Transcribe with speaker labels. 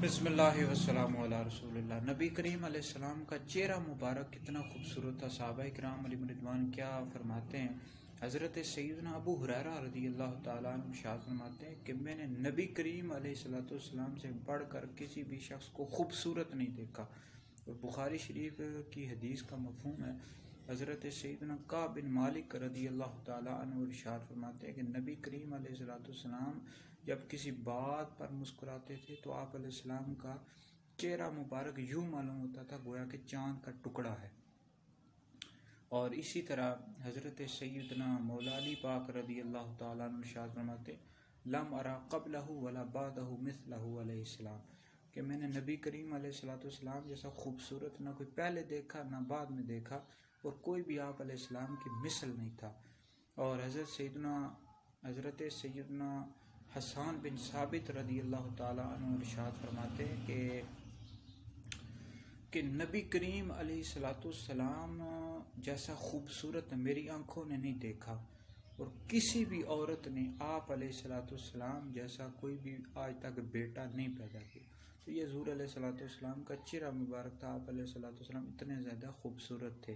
Speaker 1: बिस्मिल्लाहि वस्सलामु अला रसूलिल्लाह। नबी करीम अलैहिस्सलाम का चेहरा मुबारक कितना खूबसूरत था। सहाबाए किराम अलैहिम रिदवान क्या फरमाते हैं, हज़रत सैयदना अबू हुरैरा रज़ियल्लाहु ताला अन्हु इरशाद फरमाते हैं कि मैंने नबी करीम अलैहिस्सलाम से बढ़कर किसी भी शख्स को खूबसूरत नहीं देखा। और बुखारी शरीफ की हदीस का मफ़हूम है, हज़रत सैयदना काब बिन मालिक रज़ियल्लाहु ताला अन्हु इरशाद फरमाते हैं कि नबी करीम अलैहिस्सलाम जब किसी बात पर मुस्कुराते थे तो आप अलैहिस्सलाम का चेहरा मुबारक यूँ मालूम होता था गोया कि चाँद का टुकड़ा है। और इसी तरह हज़रत सैयदना मौला अली पाक रज़ियल्लाहु ताला अन्हु इरशाद फरमाते लम अरा क़ब्लहु वला बादहु मिस्लहु अलैहिस्सलाम, कि मैंने नबी करीम अलैहिस्सलाम जैसा खूबसूरत ना कोई पहले देखा ना बाद में देखा, और कोई भी आप अलैहिस्सलाम की मिसल नहीं था। और हज़रत सैयदना हसन बिन साबित रज़ियल्लाहु ताला अन्हु इरशाद फरमाते हैं कि नबी करीम अलैहिस्सलाम जैसा खूबसूरत मेरी आंखों ने नहीं देखा, और किसी भी औरत ने आप अलैहिस्सलाम जैसा कोई भी आज तक बेटा नहीं पैदा किया। तो ये हुज़ूर अलैहिस्सलाम का चेहरा मुबारक था। आप अलैहिस्सलाम इतने ज़्यादा खूबसूरत थे।